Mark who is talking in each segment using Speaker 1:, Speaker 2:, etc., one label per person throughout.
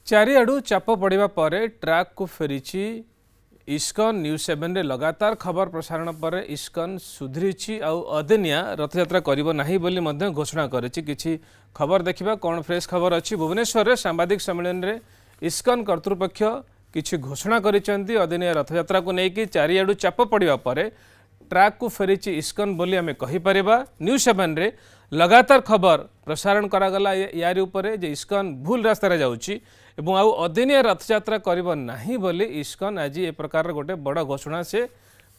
Speaker 1: चारिआडू चाप पड़ा पर ट्रैक को फेरी इस्कन न्यूज 7 रे लगातार खबर प्रसारण पर इस्कन सुधरी अदिनिया रथयात्रा कर घोषणा करिछि। खबर देखा कौन फ्रेश खबर अच्छी। भुवनेश्वर सांबादिक सम्मेलन में इस्कन कर्तृपक्ष किछि घोषणा करिसेंती। अदिनिया रथयात्रा को लेकिन चारिआडू चाप पड़ा पर ट्रैक को फेरी इस्कन बोली आमे कहि परिबा। न्यूज 7 रे लगातार खबर प्रसारण करागला यार उपरे जे इस्कन भूल रास्ता जाउची एवं आउ अदिनिया रथयात्रा करिब नाही बोली इस्कन आज ए प्रकार गोटे बड़ घोषणा से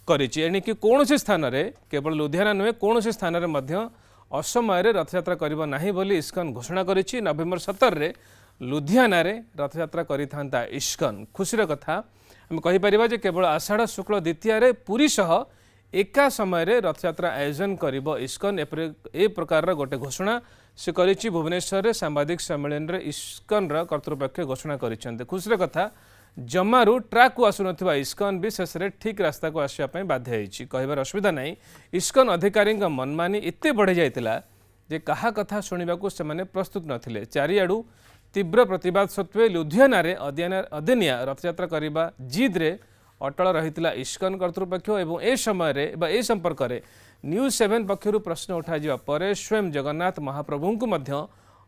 Speaker 1: करिछि। एणिकी कौनसी स्थान रे केवल लुधियाना नुहे कौनसी स्थान रे मध्य असमय रे रथयात्रा करिब नाही बोली इस्कन घोषणा करिछि। नवेम्बर 17 रे लुधियाना रे रथयात्रा करिथांता इस्कन। खुशीर कथा आम कहि परिबा जे केवल आषाढ़ शुक्ल द्वितीय रे पुरी सह एका समय रे रथयात्रा आयोजन करिब इस्कन। ए प्रकार गोटे घोषणा से करिछि। भुवनेश्वर रे सांबादिक सम्मेलन रे इस्कन रा कर्तृपक्ष घोषणा करिसेंते। खुशीर कथा जम्मारू ट्रैक को आसु नथिबा इस्कन भी शेष रे ठीक रास्ता को आसिया पई बाध्य होइछि। कहिबार असुविधा नहीं। इस्कन अधिकारी मनमानी एते बढ़ी जाइतिला जे कहा कथा सुनिबाकू से माने प्रस्तुत नथिले। चारिआडू तीव्र प्रतिवाद सत्वे लुधियाना रे अदिनिया रथयात्रा करिबा जिद रे अटल रही इस्कन कर्तृपक्ष एवं ए समय रे ए संपर्क में न्यूज 7 पक्षर प्रश्न उठा पर स्वयं जगन्नाथ महाप्रभु को मध्य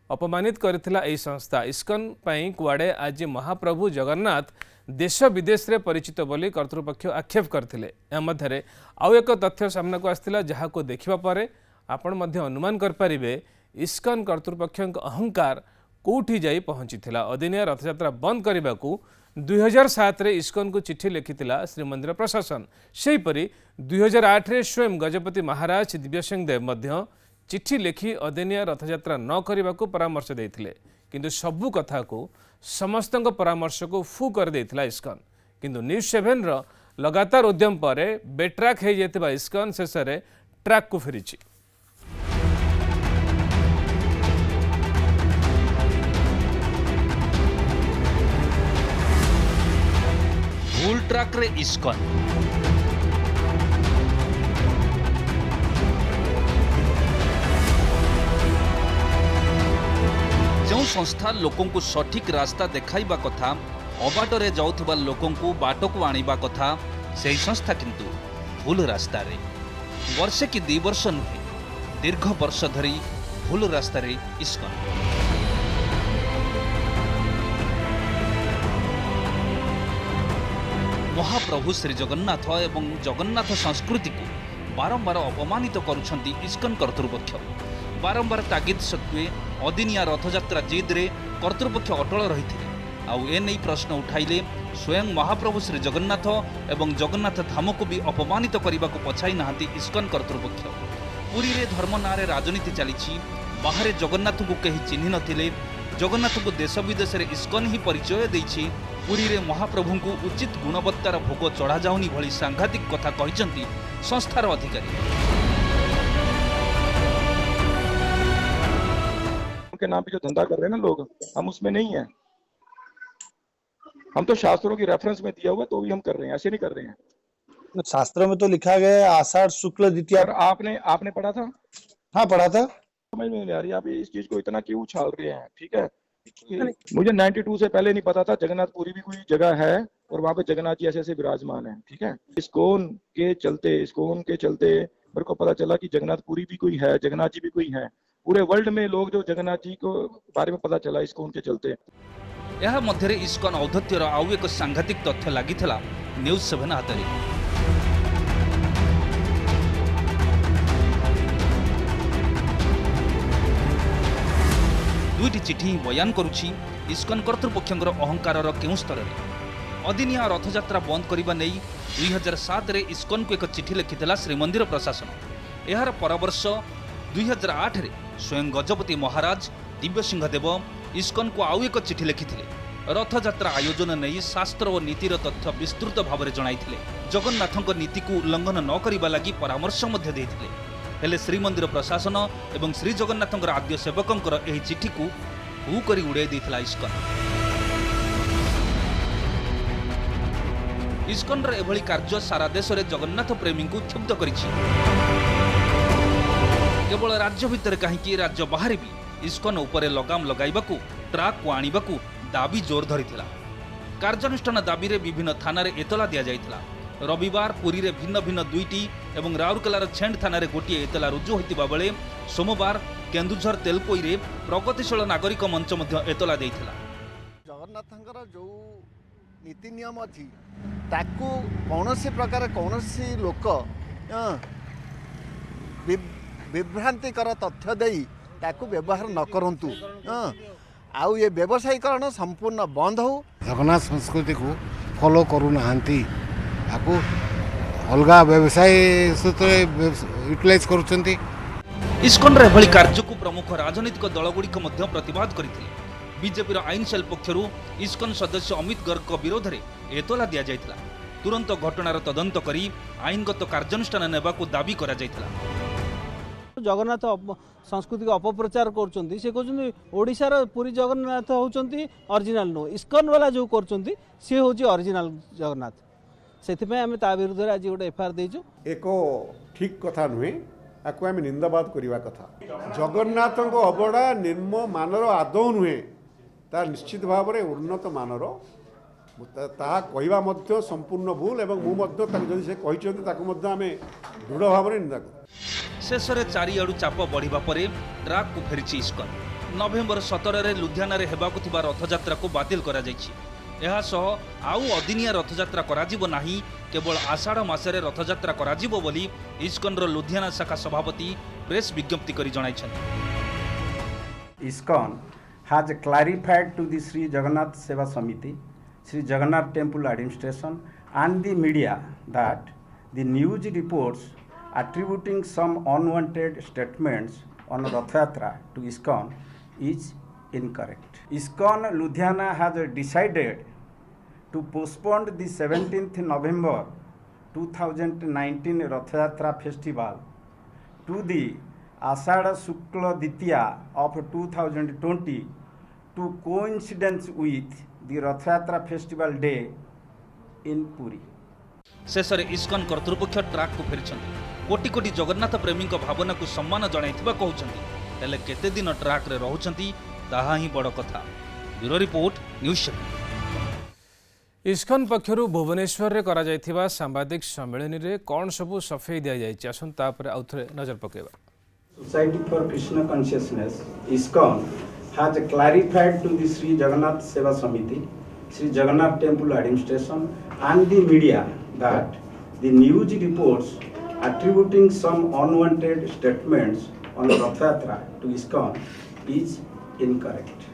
Speaker 1: अपमानित करथिला एही संस्था। इस्कन पई कुआडे आज महाप्रभु जगन्नाथ देश विदेश रे परिचित बोली कर्तृपक्ष आक्षेप करथिले। या मध्यरे आउ एक तथ्य सामना को आस्थिला जहाको देखिबा परे आपण मध्य अनुमान कर परिबे इस्कन कर्तृपक्षक अहंकार कोठी जाई पहुंचीथिला। अदिनिया रथयात्रा बंद करने 2007 रे इस्कन को चिट्ठी लिखिथिला श्रीमंदिर प्रशासन। सेहीपरि 2008 रे स्वयं गजपति महाराज दिव्य सिंह देव मध्य चिट्ठी लिखि अदिनिया रथयात्रा न करने को परामर्श देथिले। किंतु सबु कथा को समस्त परामर्श को फू कर देथिला इस्कन। किंतु न्यूज 7 रो लगातार उद्यम पर बेट्राक हो जाइतिबा इस्कन शेष रे ट्रैक को फेरिछि।
Speaker 2: भूल ट्रैक रे इस्कन जो संस्था लोकों को सठिक रास्ता देखाइबा कथा अबाटरे जाउथबा लोकों को बाट को आनिबा कथा से संस्था किंतु भूल रास्ता रे वर्षे कि 2 वर्ष नुहे दीर्घ वर्ष धरी भूल रास्ता रे इस्कन। महाप्रभु श्री जगन्नाथ एवं जगन्नाथ संस्कृति को बारंबार अपमानित करुछंती इस्कन कर्तृपक्ष। बारंबार तागिद सत्वे अदिनिया रथयात्रा जिद रे कर्तृपक्ष अटल रही आउ ए नहीं प्रश्न उठाइले स्वयं महाप्रभु श्री जगन्नाथ एवं जगन्नाथ धाम को भी अपमानित करने को पछाई नहांती इस्कन कर्तृपक्ष। पुरी रे धर्म नारे राजनीति चली बाहर जगन्नाथ को कहीं चिन्ह नथिले। जगन्नाथ को देश विदेश रे इस्कन ही परिचय देछि। पुरी रे महाप्रभु को उचित गुणवत्तार भोग चढ़ा जाउनी भली सांघातिक कथा कहिसंती संस्थार अधिकारी।
Speaker 3: उनके नाम पे जो धंधा कर रहे हैं ना लोग, हम उसमें नहीं है। हम तो शास्त्रों की रेफरेंस में दिया हुआ तो भी हम कर रहे हैं, ऐसे नहीं कर रहे हैं।
Speaker 4: शास्त्रों में तो लिखा गया है आषाढ़ शुक्ल द्वितीय।
Speaker 3: आपने पढ़ा था?
Speaker 4: हाँ पढ़ा था।
Speaker 3: समझ में नहीं आ रही आप इस चीज को इतना क्यों उछाल रहे हैं। ठीक है, मुझे 92 से पहले नहीं पता था जगन्नाथपुरी भी कोई जगह है और वहाँ पे जगन्नाथ जी ऐसे बाराजमान है। ठीक है, इस्कॉन के चलते मेरे को पता चला कि जगन्नाथपुरी भी कोई है, जगन्नाथ जी भी कोई है। पूरे वर्ल्ड में लोग जो जगन्नाथ जी को बारे में पता चला इस्कॉन के चलते।
Speaker 2: यह मध्य इस्कन औद्धत्यर आउ एक सांघातिक तथ्य लगी न्यूज 7 हाथ में। दुईटी चिठी बयान करुछि इस्कन कर्तृपक्षर अहंकार केउं स्तर रे। अदिनिया रथयात्रा बंद करने नहीं 2007 रे इस्कन को एक चिठी लिखिथिला श्रीमंदिर प्रशासन। यार परवर्ष 2008 रे स्वयं गजपति महाराज दिव्य सिंह देव इस्कन को आउ एक चिठी लिखिथिले। रथयात्रा आयोजन नहीं शास्त्र और नीतिर तथ्य विस्तृत भाव में जणाइथिले। जगन्नाथक नीति को उल्लंघन न करबा लागि परामर्श मध्य देथिले। हेले श्रीमंदिर प्रशासन एवं श्री जगन्नाथंकर आद्य सेवकंकर एही चिठी को हु करी उड़ाई देथिला इस्कन। इस्कन रे एभली कार्य सारा देश रे जगन्नाथ प्रेमी को क्षुब्ध करिछि। केवल राज्य भितर कहीं राज्य बाहर भी इस्कन उपरे लगाम लगाइबाकू ट्राक को आनिबाकू दाबी जोर धरिथिला। कार्यानुष्ठान दाबी रे विभिन्न थाना रे एतला दिया जाइथिला। रविवार पुरी रे भिन्न भिन्न दुईटी एवं राउरकेलार छेंड थाना रे गोटिए एतला रुजु होइतिबा बेले सोमवार केन्दुझर तेलकोई रे प्रगतिशील नागरिक मंच मध्य एतला देइथिला।
Speaker 5: जगन्नाथंकर जो नीति नियम अच्छी ताकू कौनसी प्रकार कौनसी लोक विभ्रांतिकर तथ्य दे ताकू व्यवहार न करंतु आउ ये व्यवसायीकरण संपूर्ण बंद हो।
Speaker 6: जगन्नाथ संस्कृति को फॉलो करूना आपको अलगा व्यवसाय सूत्र यूटिलाइज करुचंती।
Speaker 2: इस्कन रे भली कार्य को प्रमुख राजनीतिक दलगुड़िक मध्य प्रतिवाद करथिले। बीजेपी आईन सेल पक्षरु इस्कन सदस्य अमित गर्ग को विरोध में एतला दिया जाइथिला। तुरंत घटनार तदंत करी आईनगत कार्यानुष्ठान नेबाकू दाबी करा जाइथिला।
Speaker 7: जगन्नाथ संस्कृति को अपप्रचार करछंती से कहछंती ओडिशार पुरी जगन्नाथ होचंती ओरिजिनल नो इस्कन वाला जो करछंती से होची ओरिजिनल जगन्नाथ। सेथिपे आमे ता विरुद्ध रे आज गोटे एफआईआर देइछु।
Speaker 8: एको ठीक कथा नुहे आकु आमे निंदाबाद करिवा कथा। जगन्नाथको अबड़ा निम्न मानर आदौ नुहे ता निश्चित भाव में उन्नत मानर ता कहवा मध्य संपूर्ण भूल एवं मु मध्य ताक जदि से कहिसंती ताकु मध्य आमे दृढ़ भाव में निंदा करू।
Speaker 2: शेष में चारिआडू चाप बढ़िबा परे ट्राक को फेरिछि इस्कन। नवेम्बर 17 रे लुधियाना रे हेबाकु थिबा रथयात्रा को बातिल करा जाइछि। एहा सह आउ अदिनिया रथयात्रा कराजिबो नाही, केवल आषाढ़ मासरे रथयात्रा कराजिबो बोली इस्कन रो लुधियाना शाखा सभापति प्रेस विज्ञप्ति करी जणाइछन्।
Speaker 9: ISKCON has clarified to the Sri Jagannath Seva Samiti, Sri Jagannath Temple Administration and the media that the news reports attributing some unwanted statements on Rath Yatra to ISKCON is incorrect. ISKCON Ludhiana has decided to postpone the 17th November 2019 Rath Yatra festival to the Ashadha Shukla Ditya of 2020 to coincidence with the Rath Yatra festival day in Puri.
Speaker 2: शेष में इस्कन कर्तृपक्ष truck को फेरिछन्ति। कोटी कोटी जगन्नाथ प्रेमी भावना को सम्मान जणाइथिबा कहउछन्ति। हेले केते दिन ट्राक रे रहुछन्ति ताहा ही बड़ कथा। Bureau report news 7।
Speaker 1: इस्कन पक्षरु भुवनेश्वर रे करा जायथिबा सांबादिक सम्मेलन रे कोन सबु सफेई दिया जायछि आसन तापर आउथरे नजर पकेबा।
Speaker 9: Society for Krishna Consciousness ISKCON has clarified to the Sri Jagannath Seva Samiti, Sri Jagannath Temple Administration and the media that the news reports attributing some unwanted statements on Rath Yatra to ISKCON is incorrect.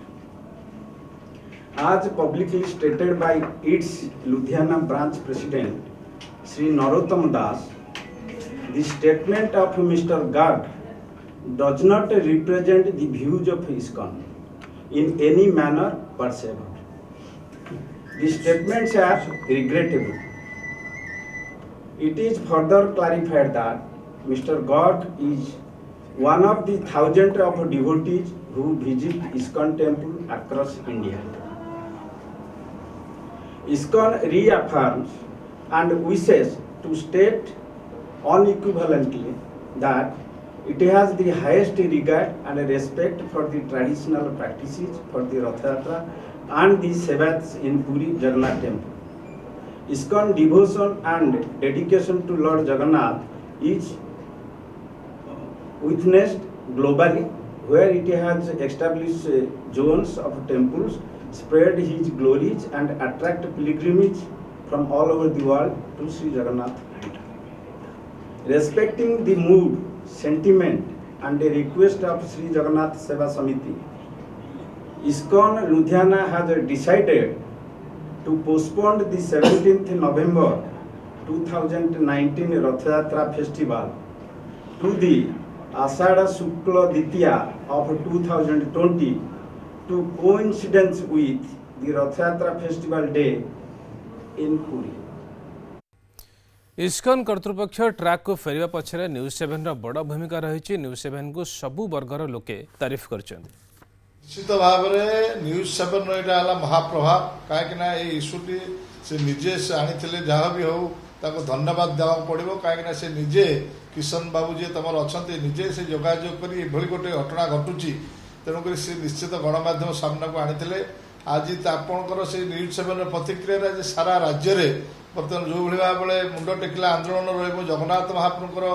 Speaker 9: As publicly stated by its Ludhiana branch president Sri Narottam Das, the statement of Mr. Garg does not represent the views of ISKCON in any manner whatsoever. The statements are regrettable. It is further clarified that Mr. Garg is one of the thousands of devotees who visit ISKCON temple across India. ISKCON reaffirms and wishes to state unequivocally that it has the highest regard and respect for the traditional practices for the Rath Yatra and the Sevas in Puri Jagannath Temple. ISKCON devotion and dedication to Lord Jagannath is witnessed globally, where it has established zones of temples, spread his glories and attract pilgrimage from all over the world to Sri Jagannath. Respecting the mood, sentiment and the request of Sri Jagannath Seva Samiti, ISKCON Ludhiana has decided to postpone the 17th November 2019 Rath Yatra festival to the Ashadha Shukla Ditya of 2020 to coincidence with the Rath Yatra festival day in Puri.
Speaker 1: ISKCON कर्तृपक्ष truck को फेरिया पछरे news 7 रा बड़ भूमिका रही। News 7 को सबु वर्गर लोके तारीफ करछन्ति।
Speaker 10: निश्चित भाव में न्यूज 7 रहा महाप्रभाव कहीं इश्यूटी से निजे से आनी जहाँ भी हो धन्यवाद देवा पड़ो कहीं से निजे किशन बाबू जी तुम अच्छा निजे से जोगाजोग कर गोटे घटना घटुची तेणुक सी निश्चित गणमाध्यम सामना को आनी आज आपणकर से न्यूज 7 प्रतिक्रिया जे सारा राज्य में बर्तमान जो भाई भाव मुंड टेकिला आंदोलन रही जगन्नाथ महाप्रभुଙ୍କର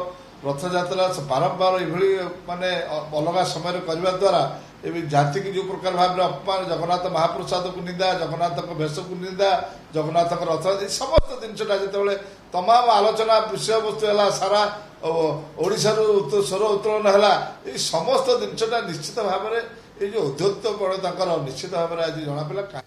Speaker 10: रथयात्रा बारंबार ये माने अलग समय करने द्वारा जाति की जो प्रकार भाव अपमान जगन्नाथ महाप्रसाद को निंदा जगन्नाथ भेष को निंदा जगन्नाथ रथ समस्त जिनटा जो तमाम आलोचना विषय वस्तु है सारा ओडिशा स्वर उत्तोलन है समस्त जिनटा निश्चित भाव में ये जो उद्धत्त बड़ निश्चित भाव में आज जना पड़ा।